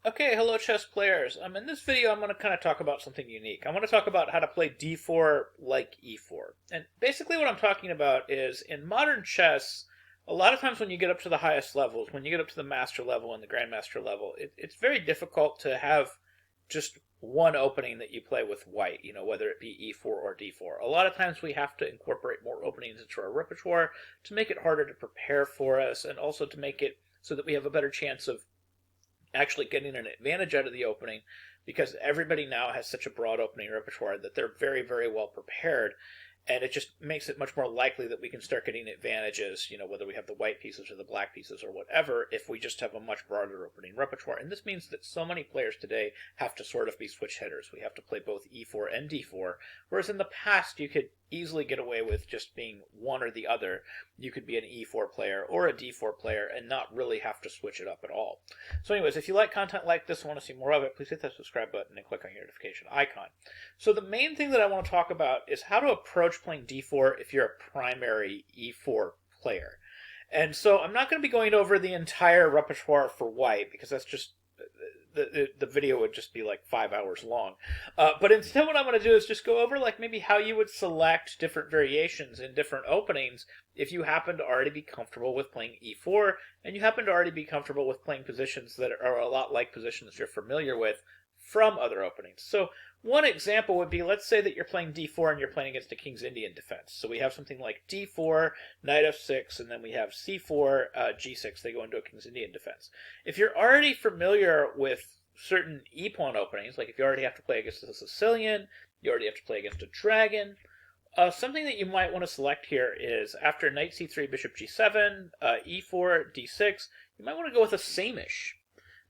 Okay, hello chess players. In this video I'm going to kind of talk about something unique. I want to talk about how to play d4 like e4. And basically what I'm talking about is in modern chess, a lot of times when you get up to the highest levels, when you get up to the master level and the grandmaster level, it's very difficult to have just one opening that you play with white, whether it be e4 or d4. A lot of times we have to incorporate more openings into our repertoire to make it harder to prepare for us and also to make it so that we have a better chance of actually getting an advantage out of the opening, because everybody now has such a broad opening repertoire that they're very, very well prepared, and it just makes it much more likely that we can start getting advantages, whether we have the white pieces or the black pieces or whatever, if we just have a much broader opening repertoire. And this means that so many players today have to sort of be switch hitters. We have to play both e4 and d4, whereas in the past you could easily get away with just being one or the other. You could be an e4 player or a d4 player and not really have to switch it up at all. So anyways, if you like content like this and want to see more of it, please hit that subscribe button and click on your notification icon. So the main thing that I want to talk about is how to approach playing d4 if you're a primary e4 player. And so I'm not going to be going over the entire repertoire for white, because that's just the video would just be like 5 hours long. But instead what I'm going to do is just go over like maybe how you would select different variations in different openings if you happen to already be comfortable with playing e4 and you happen to already be comfortable with playing positions that are a lot like positions you're familiar with from other openings. So one example would be, let's say that you're playing d4 and you're playing against a King's Indian defense. So we have something like d4, knight f6, and then we have c4, g6. They go into a King's Indian defense. If you're already familiar with certain e-pawn openings, like if you already have to play against a Sicilian, you already have to play against a dragon, something that you might want to select here is after knight c3, bishop g7, e4, d6, you might want to go with a samish.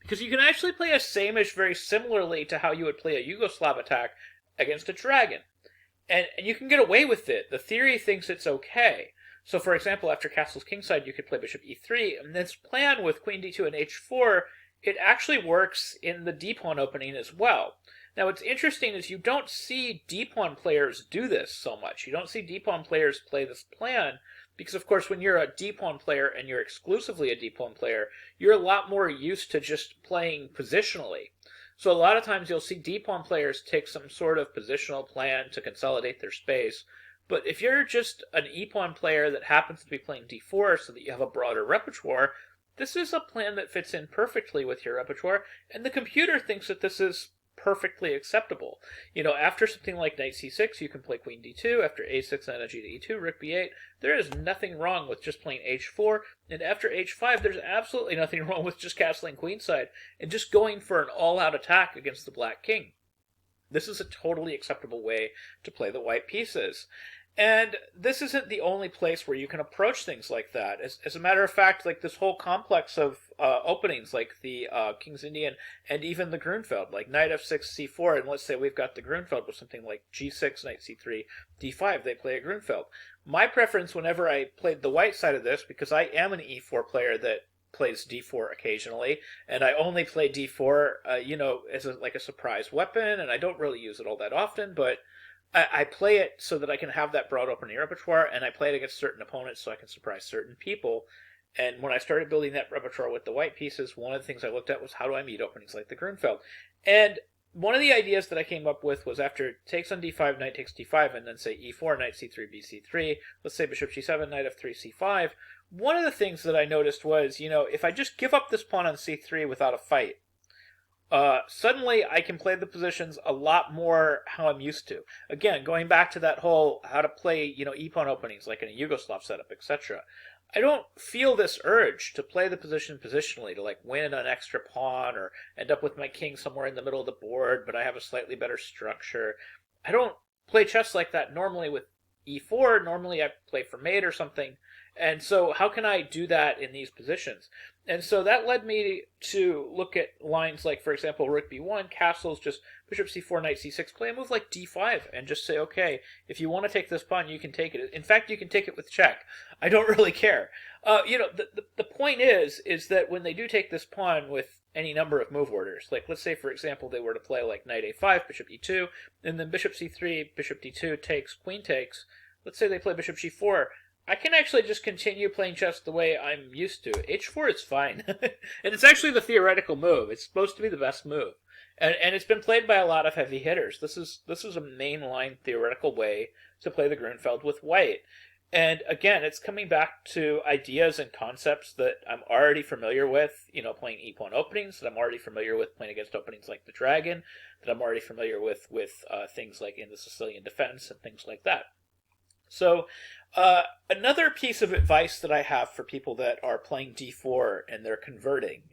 Because you can actually play a samish very similarly to how you would play a Yugoslav attack against a dragon. And you can get away with it. The theory thinks it's okay. So for example, after castle's kingside, you could play bishop e3, and this plan with queen d2 and h4, it actually works in the d-pawn opening as well. Now what's interesting is you don't see d-pawn players do this so much. You don't see d-pawn players play this plan, because of course when you're a d-pawn player and you're exclusively a d-pawn player, you're a lot more used to just playing positionally. So a lot of times you'll see d-pawn players take some sort of positional plan to consolidate their space. But if you're just an e-pawn player that happens to be playing d4 so that you have a broader repertoire, this is a plan that fits in perfectly with your repertoire, and the computer thinks that this is perfectly acceptable. After something like knight c6, you can play queen d2. After a6, knight to e2, rook b8. There is nothing wrong with just playing h4. And after h5, there's absolutely nothing wrong with just castling queenside and just going for an all-out attack against the black king. This is a totally acceptable way to play the white pieces. And this isn't the only place where you can approach things like that. As a matter of fact, like this whole complex of openings, like the King's Indian and even the Grunfeld, like knight f6, c4, and let's say we've got the Grunfeld with something like g6, knight c3, d5, they play a Grunfeld. My preference whenever I played the white side of this, because I am an e4 player that plays d4 occasionally, and I only play d4, as like a surprise weapon, and I don't really use it all that often, but I play it so that I can have that broad opening repertoire, and I play it against certain opponents so I can surprise certain people. And when I started building that repertoire with the white pieces, one of the things I looked at was how do I meet openings like the Grunfeld. And one of the ideas that I came up with was after takes on d5, knight takes d5, and then say e4, knight c3, bc3, let's say bishop g7, knight f3, c5. One of the things that I noticed was, if I just give up this pawn on c3 without a fight, suddenly I can play the positions a lot more how I'm used to. Again, going back to that whole how to play, e-pawn openings like in a Yugoslav setup, etc. I don't feel this urge to play the position positionally to like win an extra pawn or end up with my king somewhere in the middle of the board, but I have a slightly better structure. I don't play chess like that normally with e4. Normally I play for mate or something. And so how can I do that in these positions? And so that led me to look at lines like, for example, rook b1, castles, just bishop c4, knight c6, play a move like d5, and just say, okay, if you want to take this pawn, you can take it. In fact, you can take it with check. I don't really care. The point is that when they do take this pawn with any number of move orders, like let's say, for example, they were to play like knight a5, bishop e2, and then bishop c3, bishop d2 takes, queen takes, let's say they play bishop g4, I can actually just continue playing chess the way I'm used to. H4 is fine. And it's actually the theoretical move. It's supposed to be the best move. And it's been played by a lot of heavy hitters. This is a mainline theoretical way to play the Grunfeld with white. And again, it's coming back to ideas and concepts that I'm already familiar with, playing e-pawn openings, that I'm already familiar with playing against openings like the Dragon, that I'm already familiar with things like in the Sicilian Defense and things like that. So another piece of advice that I have for people that are playing d4 and they're converting,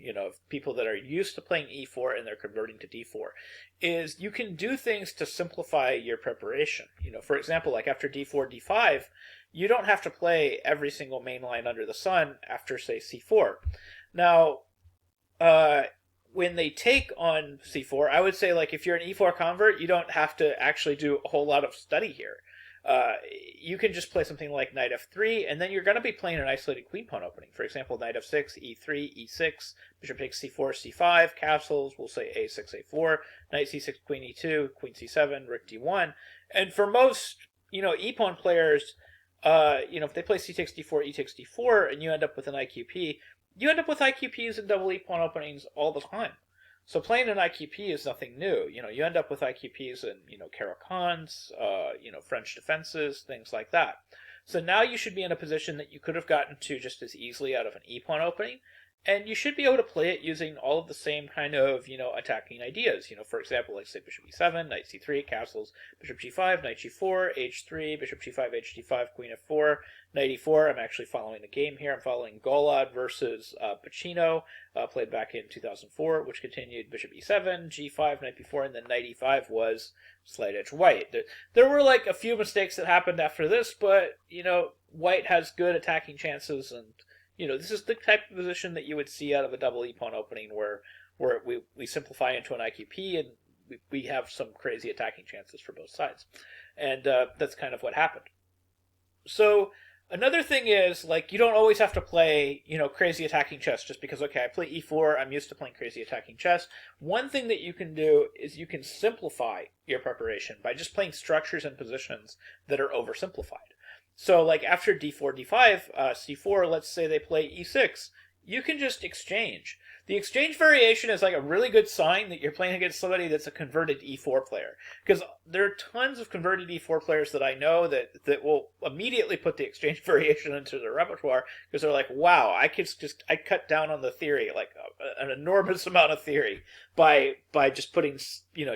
people that are used to playing e4 and they're converting to d4, is you can do things to simplify your preparation. For example, like after d4, d5, you don't have to play every single main line under the sun after, say, c4. Now, when they take on c4, I would say, like, if you're an e4 convert, you don't have to actually do a whole lot of study here. You can just play something like knight f3, and then you're going to be playing an isolated queen pawn opening. For example, knight f6, e3, e6, bishop takes c4, c5, castles, we'll say a6, a4, knight c6, queen e2, queen c7, rook d1. And for most, e-pawn players, if they play c takes d4, e takes d4, and you end up with an IQP, you end up with IQPs and double e-pawn openings all the time. So playing an IQP is nothing new. You end up with IQPs in, Caro-Kanns, French defenses, things like that. So now you should be in a position that you could have gotten to just as easily out of an e-pawn opening, and you should be able to play it using all of the same kind of, attacking ideas. For example, like say bishop e7, knight c3, castles, bishop g5, knight g4, h3, bishop g5, h5, queen f4, knight e4. I'm actually following the game here. I'm following Golod versus Pacino, played back in 2004, which continued bishop e7, g5, knight b4, and then knight e5 was slight edge white. There were like a few mistakes that happened after this, but, white has good attacking chances, and this is the type of position that you would see out of a double e-pawn opening where we simplify into an IQP and we have some crazy attacking chances for both sides. And that's kind of what happened. So another thing is, like, you don't always have to play, crazy attacking chess just because, okay, I play e4, I'm used to playing crazy attacking chess. One thing that you can do is you can simplify your preparation by just playing structures and positions that are oversimplified. So, like, after d4, d5, c4, let's say they play e6, you can just exchange. The exchange variation is like a really good sign that you're playing against somebody that's a converted e4 player. Because there are tons of converted e4 players that I know that will immediately put the exchange variation into their repertoire because they're like, wow, I cut down on the theory, like an enormous amount of theory by just putting,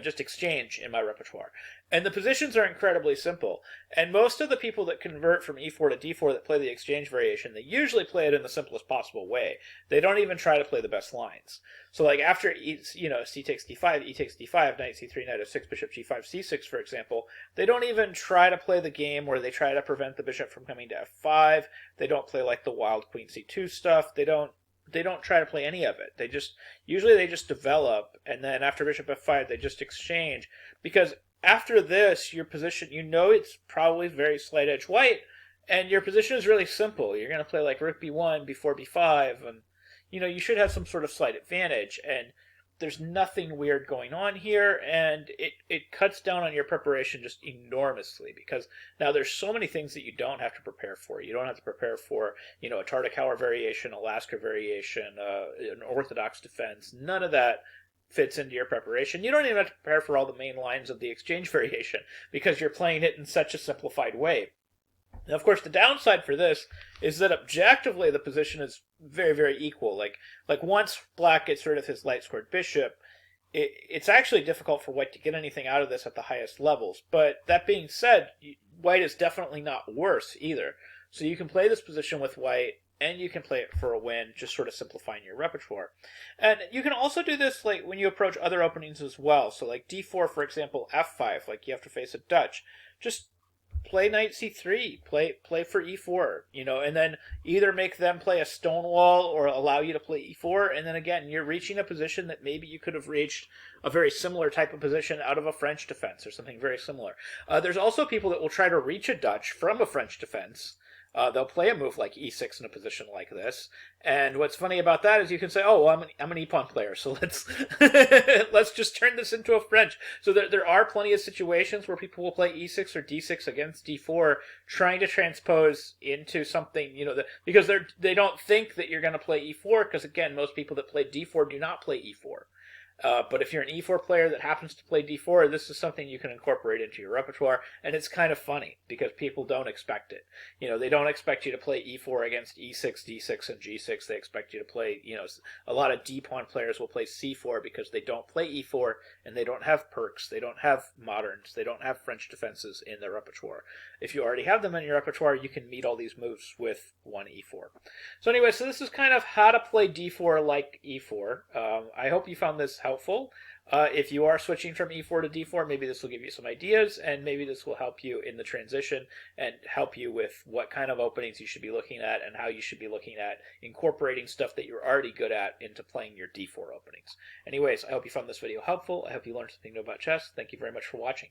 just exchange in my repertoire. And the positions are incredibly simple. And most of the people that convert from e4 to d4 that play the exchange variation, they usually play it in the simplest possible way. They don't even try to play the best lines. So like after, c takes d5, e takes d5, knight c3, knight f6, bishop g5, c6, for example, they don't even try to play the game where they try to prevent the bishop from coming to f5. They don't play like the wild queen c2 stuff. They don't try to play any of it. They just develop, and then after bishop f5, they just exchange. Because after this, your position, it's probably very slight edge white, and your position is really simple. You're going to play like rook b1 before b5, and, you should have some sort of slight advantage, and there's nothing weird going on here, and it cuts down on your preparation just enormously, because now there's so many things that you don't have to prepare for. You don't have to prepare for, a Tartakower variation, a Lasker variation, an orthodox defense. None of that fits into your preparation. You don't even have to prepare for all the main lines of the exchange variation because you're playing it in such a simplified way. Now, of course, the downside for this is that objectively the position is very, very equal. Like once black gets rid of his light-squared bishop, it's actually difficult for white to get anything out of this at the highest levels. But that being said, white is definitely not worse either. So you can play this position with white, and you can play it for a win, just sort of simplifying your repertoire. And you can also do this like when you approach other openings as well. So like d4, for example, f5, like you have to face a Dutch. Just play knight c3, play for e4, and then either make them play a stonewall or allow you to play e4, and then again, you're reaching a position that maybe you could have reached a very similar type of position out of a French defense or something very similar. There's also people that will try to reach a Dutch from a French defense, they'll play a move like e6 in a position like this. And what's funny about that is you can say, "Oh, well, I'm an e-pawn player, so let's let's just turn this into a French." So there are plenty of situations where people will play e6 or d6 against d4, trying to transpose into something, because they don't think that you're going to play e4. Because again, most people that play d4 do not play e4. But if you're an e4 player that happens to play d4, this is something you can incorporate into your repertoire, and it's kind of funny because people don't expect it. They don't expect you to play e4 against e6, d6, and g6. They expect you to play, a lot of d-pawn players will play c4 because they don't play e4, and they don't have perks, they don't have moderns, they don't have French defenses in their repertoire. If you already have them in your repertoire, you can meet all these moves with one e4. So anyway, so this is kind of how to play d4 like e4. I hope you found this helpful. If you are switching from e4 to d4, maybe this will give you some ideas, and maybe this will help you in the transition and help you with what kind of openings you should be looking at and how you should be looking at incorporating stuff that you're already good at into playing your d4 openings. Anyways, I hope you found this video helpful. I hope you learned something new about chess. Thank you very much for watching.